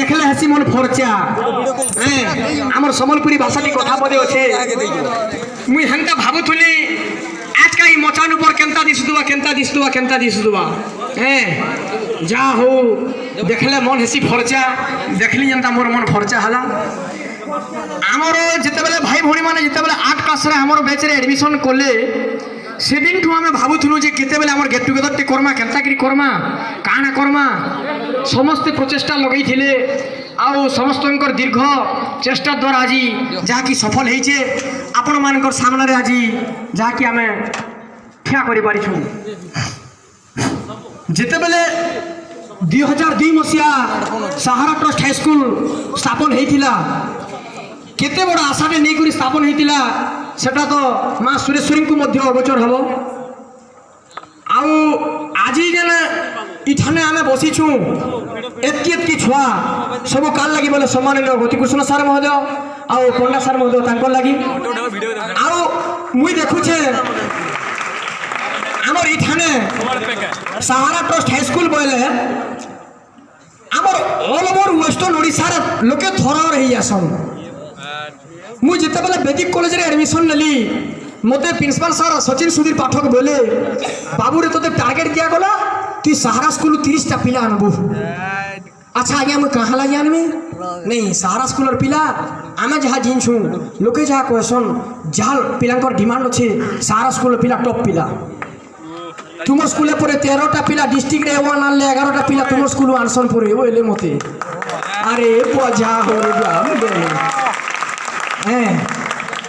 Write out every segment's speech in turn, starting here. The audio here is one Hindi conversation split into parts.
देखले हसी मन फरचा आमर सम्बलपुरी भाषा टी कथा पदे अच्छे मुई हेन्ता भावुली आज का मचान ऊपर केन्ता दिशुवा जा हो देखले मन हेसी फरचा देखली जनता मोर मन फरचा हला आमर जिते बेले भाई भौणी माने जिते बेले 8 क्लास रे हमर बैच रे एडमिशन कोले से दिन ठू आमे भावुथुनु जे केते बेले हमर गेट टुगेदर टी करमा केनताकरी करमा काना करमा समस्त प्रचेष्टा लगई थिले आउ समस्तंकर दीर्घ चेष्टा द्वारा आज जहा कि सफल होइछे आपण मानकर सामने रे आज जहा कि आमे ठिया करि पारिछु जिते बेले 2002 मसिया सहारा ट्रस्ट हाई स्कूल स्थापन होइथिला केते बड़ आशा ने नै करी स्थापन होइथिला सेटा तो माँ सुरेश्वरी को मध्य अगोचर हबो आउ आज जेन इठाने आमे बसिछु एतकी छुआ सब काल लगी बोले सम्माननीय गतिकृष्ण सार महोदय आउ पंडा सार महोदय तांकर लगी आउ मुई देखुछे आमर इठाने सहारा ट्रस्ट हाई स्कूल बोले आमर ऑल ओवर वेस्टर्न ओडिशा रे लोके थरा रही आसन मुझे जिते बेले वैदिक कॉलेज रे एडमिशन नेली मते प्रिंसिपल सर सचिन सुधीर पाठक बोले बाबू रे तोते टारगेट दिया गला तू सहारा स्कूल 30 टा पिला आनबू अच्छा आगे हम कहाँ लगे आनबे नहीं सहारा स्कूल पिला आमे जहाँ जिनछु लोके जहाँ कहसन जहाँ पिलांकर डिमांड अच्छे सहारा स्कूल पिला टॉप पिला तुम स्कूल पर 13 टा पिला डिस्ट्रिक्ट रे 1 आनले 11 टा पिला तुम स्कूल आनसन पर बोले मते अरे बजा हो गया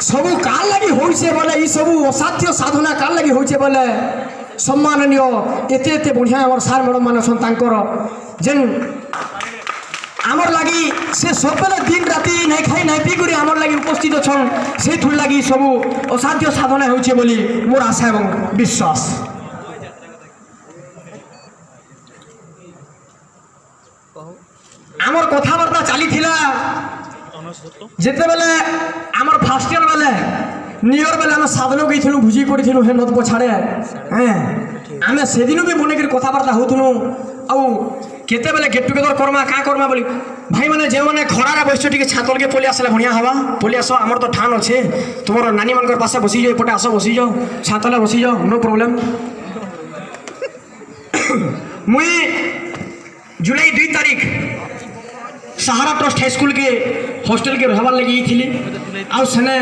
सब काल लगी होइछे बोले ई सब असाध्य साधना काल लगी होइछे बोले सम्माननीय एते एते बढ़िया हमर सार मैडम माने सन तांकर जेन हमर लगी से सब बेले दिन राति नहीं खाई नहीं पी करी हमर लगी उपस्थित छन से थुल लगी सब असाध्य साधना होइछे बोली मोर आशा एवं विश्वास हमर कथाबार्ता चली थिला जिते बेले आमर फास्ट ईयर बेले न्यू ईयर बेले आम साधन गई भुजी करूँ हे नद पछाड़े आम से दिन भी बन कथबार्ता होथुनु आउ केते बेले गेट टुगेदर करमा क्या करमा बोली भाई मैंने जो मैंने खरार बस टे छातल के पलि आसले बढ़िया हवा पलि आस आमर तो ठान अच्छे तुम नानी मान पास बसी जाओ एपटे आस बसी जाओ छातले बसी जाओ नो प्रॉब्लम मुई जुलाई 2 तारीख सहारा ट्रस्ट हाई स्कूल के हॉस्टल के रहबार लगी थी आउ सेने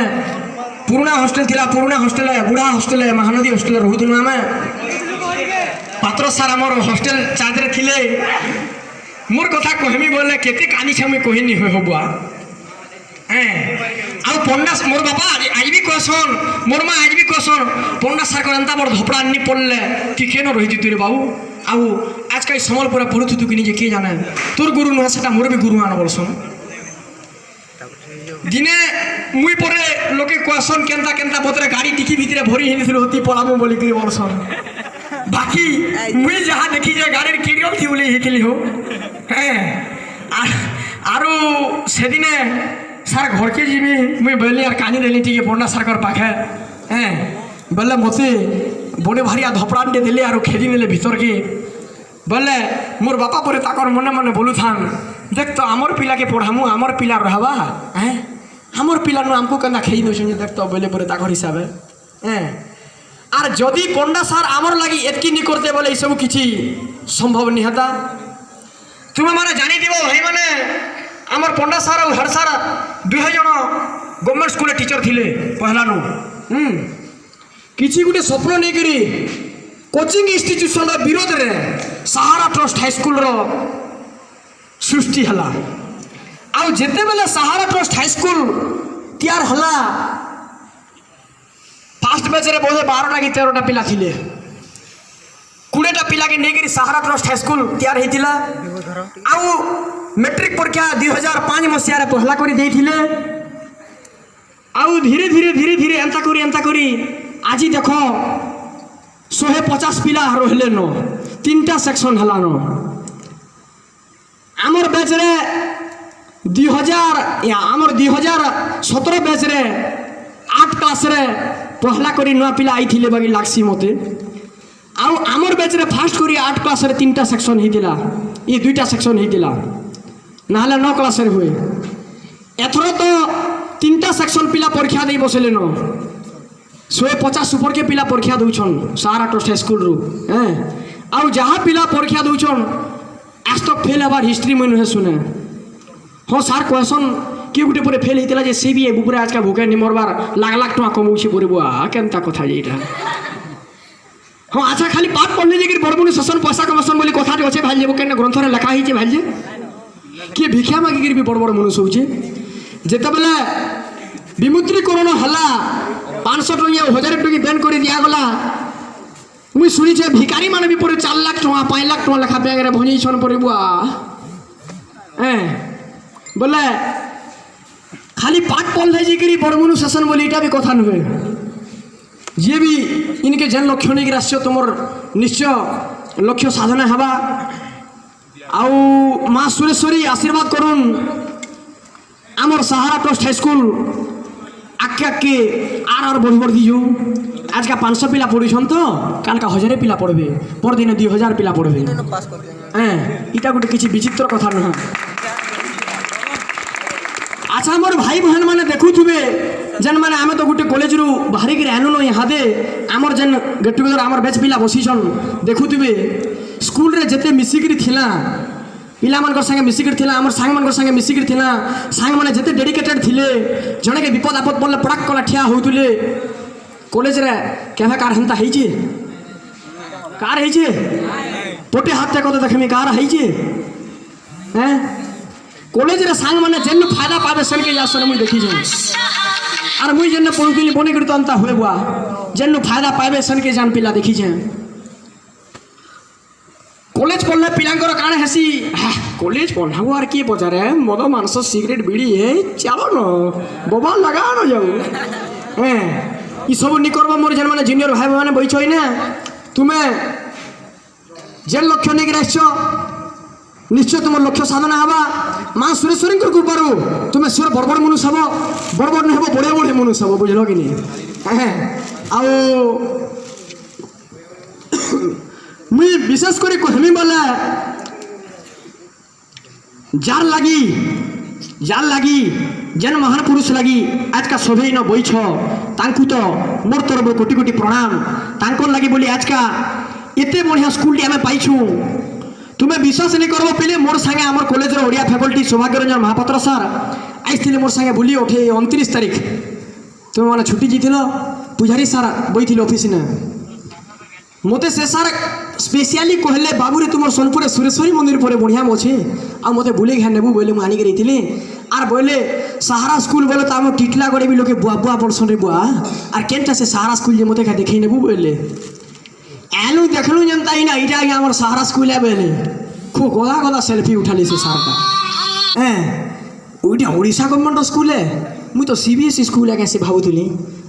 पुराना हॉस्टल थिला पुराना हॉस्टल बुढ़ा हॉस्टल महानदी हॉस्टल रोथुनु आमे पात्र सार आमर हॉस्टल चार्ज रे थिले मोर कथा कहमी बोले केते कानी छमी कहिनी हो बुआ आउ पंडा मोर बापा आज भी कहसन मोर माँ आज भी कहसन पंडा सार को एंता बड़ धपड़ा नहीं पड़ले कि केन रही तू रे बाबू आउ आज कई सम्बलपुर पढ़ुथु तू कि निजे किए जाने तोर गुरु नुह से मोर भी गुरु आन बोलसन दिने मुई परे लोके कहसन केनता केनता पत्रे गाड़ी टिकी भितरे भरी हिनिथिलु होती पलामु बोली करी बोलसन बाकी मुई जहाँ देखी जे गाड़ी किरियल थी बोली हिथिली हो आरो से दिने सार घर के जीवी मुई बोली यार कानी देली टिके पंडा सरकार पाखे बोले मते बड़े भारिया धपड़ाटे देले आरो खेली नेले भीतर के बोले मोर बापा परे ताकर मने मने बोलू थान देख तो आमर पिला के पढ़ामु आमर पिला रहबा आमर पिला नु हमको कना खेई दो देख तो बोले परे ताकर हिसाब है आर जदि पंडा सार आमर लगी एतकी नि करते बोले ई सब किछि संभव नि हता तुम माने जानि दिबो भाई माने आमर पंडा सार और हर सार 2 जण गवर्नमेंट स्कूल टीचर थिले पहला नु किसी गोटे स्वप्न नहीं करी कोचिंग इंस्टीट्यूशन विरोध रे सहारा ट्रस्ट हाई स्कूल रो सृष्टि हला आउ जेते बेले सहारा ट्रस्ट हाई स्कूल तैयार हला फास्ट बैच रे बोले 12 टा कि 13 टा पिला थिले 20 टा पिला के नहीं करी सहारा ट्रस्ट हाई स्कूल तैयार हेतिला आउ मैट्रिक परीक्षा 2005 मसिया रे पहला करी देथिले आउ धीरे धीरे एंता करी आज देख 150 पिला रहिले नो 3टा सेक्शन हला नो आमर बैच रे 2017 बैच रे 8 क्लास रे पहला करी नुआ पिला आई थिले बागी लागसी मते आउ आमर बैच रे फास्ट करी 8 क्लास रे 3टा सेक्शन हितिला ये 2टा सेक्शन हितिला ना 9 क्लास हुए एथर तो 3टा सेक्शन पिला परीक्षा दे बसले न 150 ऊपर के पिला परीक्षा दौन सारा ट्रस्ट स्कूल रू आउ जहाँ पिला परीक्षा दौन आज तक फेल हबार हिस्ट्री मैं नुहे सुने हाँ सार कहसन किए गोटे पर फेल होता है सी भी बुपुरे आज का भूखे निमरबार लाख टका कमाऊँ पड़े बुआ केनता कथा ये हाँ अच्छा खाली पाठ पढ़ले जे बड़ बड़ शासन पैसा कमासन बोली कथा अच्छे भाई जे क्या ग्रंथ लेखा ही भाई जे किए भिक्षा मागिक भी बड़ बड़ मनुष्य होचे जिते बेले विमुद्रीकरण हला 500 टंकिया 1000 टंकी बैन कर दिगला मुई शुणी भिकारी मान भी पड़े 4 लाख टका 5 लाख टका लेखा बैंक भंजन पड़े बुआ बोले खाली पाठ पढ़ले जी बड़ मनुष्य शासन बोली इटा भी कथा नुहे ये भी इनके जेन लक्ष्य नहीं आस तुम निश्चय लक्ष्य साधना हवा आउ माँ सुरेश्वरी आशीर्वाद करुन आमर सहारा ट्रस्ट हाईस्कूल आके आके आर बढ़ दीजु आज का 500 पिला पढ़ुन तो काल का 1000 पिला पढ़े परदिन 2000 पिला पढ़े इटा गोटे किसी विचित्र कथा नुह अच्छा मोर भाई बहन मैंने देखुवे जेन मैंने आम तो गोटे कॉलेज रू बाहरिक आनुन यहाँ दे आमर जेन गेट टुगेदर आमर बैच पिला बसीछन देखुवे स्कूल रे जेते मिसिकरी थिला पिला मान संगे मिसिकरी थिला आमर सांग मान संगे मिसिकरी थिला सांग माने जेते डेडिकेटेड थिले जने के विपद आपद पड़ले पड़ाक कला ठिया होतुले कॉलेज रे केभे कार हंता हेछि कार हेछि पोटे हाथ ते कत देखमी कार हेछि हैं कॉलेज रे सांग माने जेन फायदा पाबे सन के जासन मुई देखि जे और मुई जेन पढुतली बने करतो अंता होय बुआ जेन फायदा पाबे सन के जान पिला देखि जे कॉलेज पढ़ले पिलांकर काण हेसी कॉलेज पढ़ाबो आर किए पचारे मद मांस सिगरेट बीड़ी है चलो न बोबा लगा न जाऊ ई सब नि करबो मोर जेन माने जूनियर भाई माने बैठो ना तुम्हें जेन लक्ष्य नहीं राखछो निश्चय तुम लक्ष्य साधना हवा माँ सुरेश्वरी कृपारू तुम्हें सुर बड़ बड़ मनुष्य हम बड़ बड़ नहीं हम बड़े बड़े मनुष्य हम बुझल कि नहीं आओ मुई विशेष कर कहमी बोले जार लगी जेन महान पुरुष लगी आज का सभी न बैठ तांकु तो मोर तरफ कोटि कोटि प्रणाम तांकर लगी बोली आज का एते बढ़िया स्कूल आम पाइछु तुम्हें विश्वास नहीं करबो पहले मोर संगे आमर कॉलेज रो ओडिया फैकल्टी सौभाग्य रंजन महापात्र सर आइथिले मोर संगे बुली उठे 29 तारीख तुम माने छुट्टी जीतिल पुजारी सर बैठिल ऑफिस ने मते से सर स्पेशली कहले बाबू रे तुम सोनपुर सुरेश्वरी मंदिर पर बढ़िया अच्छे आ मते बुले घे नेबू बोले मुझे आनिक रही आर बोले सहारा स्कूल बोले तो आम टिटला गड़े भी लोके बुआ बुआ पड़सन रे बुआ आर केनटा से सहारा स्कूल जे मते देखे नेबू बोले एलू देखलू जनता ही ना इटा आम सहारा स्कूल है बोले खूब गदा गदा सेल्फी उठाली से सार का ओइटा ओडिशा गवर्नमेंट स्कूल है मुई तो सीबीएसई स्कूल है कैसे भावुली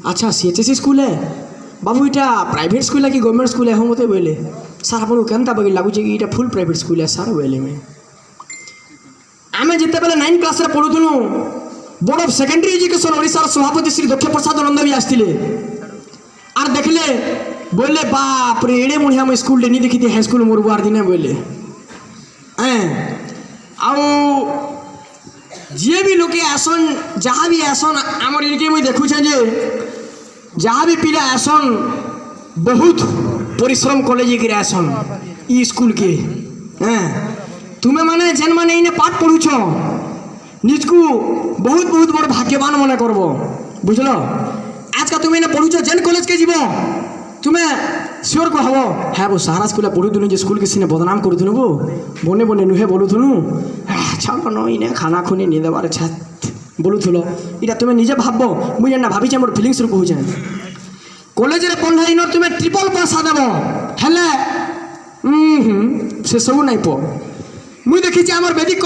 अच्छा सीएचएसई स्कूल है बाबू इटा प्राइवेट स्कूल है कि गवर्नमेंट स्कूल है हम मत बोले सर आपको केनता बगे लगुच कि इटा फुल प्राइवेट स्कूल है सर बोले में आम जिते बेले 9 क्लास पढ़ुलु board of secondary education Odisha सभापति श्री दक्ष प्रसाद नंद भी आसते आर देखले बोले बाप रे एड़े बढ़िया मैं स्कूल नहीं देखी थी हाई स्कूल मोर बुआर दिने बोले आओ जी भी लोके आसन जहाँ भी आसन आमर इनके मुझे देखुचे जे जहाँ भी पिला आसन बहुत परिश्रम कॉलेज के आसन ई स्कूल के तुम्हें माने जेन माने इन्हें पाठ पढ़ुछ निजकू बहुत बहुत बड़ भाग्यवान मन करब बुझल आज का तुम्हें इन्हें पढ़ुछ जेन कॉलेज के जीव तुम्हें श्योर कह है वो सहारा स्कूल पढ़ुन जो स्कूल के सीने बदनाम करूँ वो बने बने नुहे बोलूँ अच्छा न इन्हें खाना खुनी नहीं देवार छात बोलूल इटा तुम्हें निजे भाव मुझे ना भावी मोर फिलिंग्स कहूँ कॉलेज रे पढ़ा इन तुम्हें ट्रिपल पैसा देव हेले से सब नहीं पो मुई देखी आमर वैदिक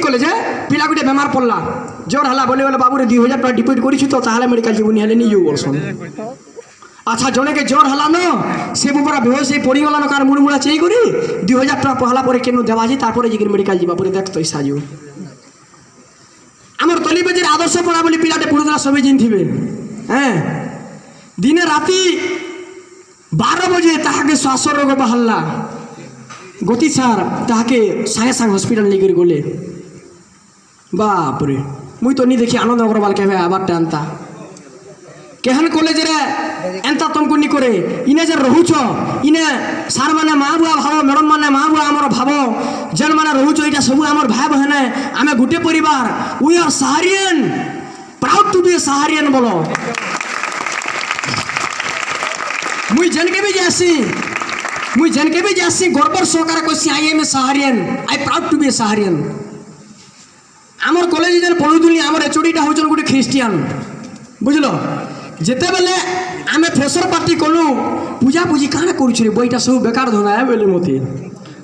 कॉलेज है पिला गोटे बेमार पड़ला ज्वर है बोले बोले बाबू 2000 टका डिपोजिट करी तो ताहले मेडिकल जीवनी हेले नहीं बोलसन अच्छा जने के ज्वर हला न से पूरा बेहोश पड़ी गला न कार मुड़मुड़ा चेई करी 2000 टका पहला पर केनु देवा जी तारपर जी मेडिकल जीवा पर देख तो साजू आमर तली बजे आदर्श पड़ा बोली पिलाटे पढ़ुला सबै जिन थिबे दिने राति 12 बजे ताके श्वास रोग बाहरला गति सार ताके सागे सागे हॉस्पिटल लेकर गले बापरे मुई तो नहीं देखी आनंद अग्रवाल के आबार टानता केहन कॉलेज रे एंता तुमको नहीं करे इने जे रहुच इने सार माने माँ बुआ भाव मैडम माने माँ बुआ आमर भाव जेन माने रहुच इटा सब आमर भाई बहन आमे गोटे परिवार we are Saharian proud to be Saharian बोलो मुई जन के भी जासी गर्वर सहकार कसी I am a Saharian I proud to be a Saharian आमर कॉलेज जेन पढ़ुली आमर एचओडीटा होचन गोटे ख्रीस्टियान बुझल जिते बेले आमे फ्रेशर पार्टी कलु पूजा पूजी काना करूछ रे बईटा सब बेकार धंदा है बोले मते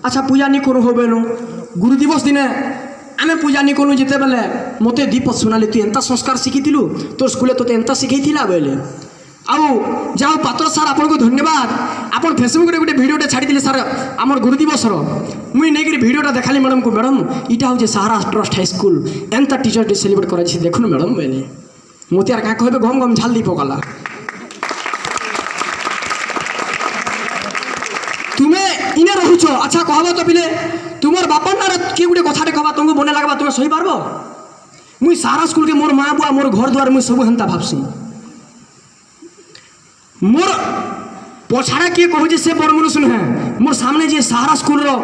अच्छा पूजा नहीं करू होबेनु गुरु दिवस दिने आमे पूजा नहीं कलु जिते बेले मते दीप सुनाले तू एंता संस्कार शिखिथिलु तोर स्कूले तो एंता शिखैथिला बोले आउ जाओ पात्र सार आपन को धन्यवाद आपन फेसबुक रे गोटे वीडियोटा छाड़ी दिले सार हमर गुरु दिवस रो मुई नै करी वीडियोटा देखाली मैडम को मैडम इटा हो जे सहारा ट्रस्ट हाई स्कूल एंता टीचर डे सेलिब्रेट करै छी देखनु मैडम बोले मोती यार क्या कहबे गम गम झाल दी पकला तुम्हें इने रहुछ अच्छा कहबो तो बिले तुमर बापन ना के गुटे कथाटे कहबा तुमको बने लागबा तुम सही पारबो मुई सारा स्कूल के मोर माँ बुआ मोर घर द्वार मुई सब हेंता भाबसी मोर पछाड़ा किए कहू से बड़ मनुष्य नुहे मोर सामने जे सहारा स्कूल रो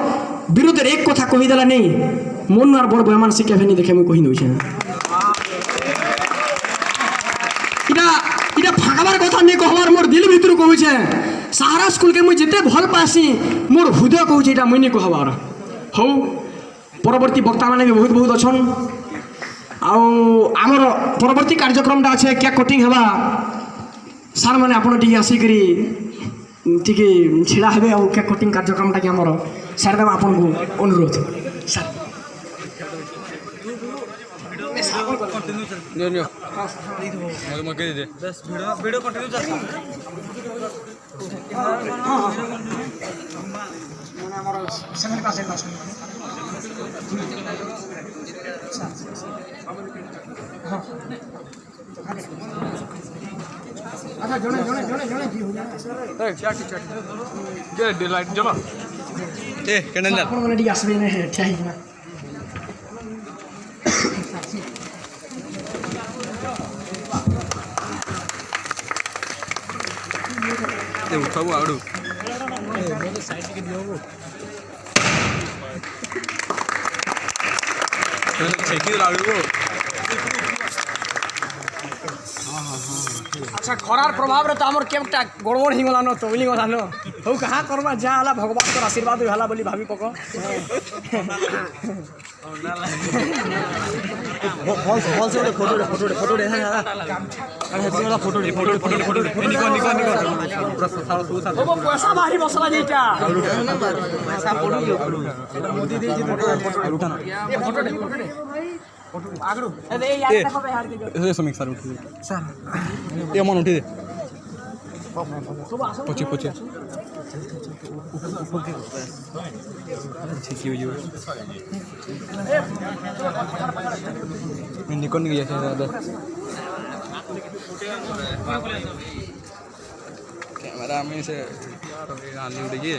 विरुद्ध एक कथा कही देला नहीं मन आर बड़ बेमान से केभे नहीं देखे मुई कही नउछे इटा फाँकबार कथा नहीं कहबार मोर दिल भीतर कहूँ सहारा स्कूल के मुझे जिते भल पासी मोर हृदय कहूँ यहाँ मुझे नहीं कहबार हौ परवर्ती वक्ता मैंने भी बहुत बहुत अच्छन आमर परवर्ती कार्यक्रम अच्छे केक कटिंग हवा सार मैंने आप आसिक छिड़ा हे और केक कटिंग कार्यक्रम टा आमर सार देव आपन को अनुरोध सार अच्छा जने जने जने जने जी हो जाए ए चाटी चाटी जे लाइट जला ए कैंडल अपन माने डी आसबे ने है ठीक ना दे उठाबो आडू मोर साइड के दियो छेकी लाडू अच्छा खरार प्रभाव रे तो हमर केमटा गड़बड़ हिगला न तो बोली गला न हो कहां करबा जा हला भगवान के आशीर्वाद हला बोली भाभी पको फॉल से फोटो दे हां अरे हेती वाला फोटो निको पूरा सारा सब साथ वो पैसा भारी मसला जेटा पैसा पड़ू मोदी दे जी फोटो उठाना ये फोटो दे आगड़ू ए यार देखो बे हार के ए समीक सर उठी सर ये मन उठी दे पछी ठीक हो जियो मैं निकल गया था दादा कैमरा में से आने उड़ गए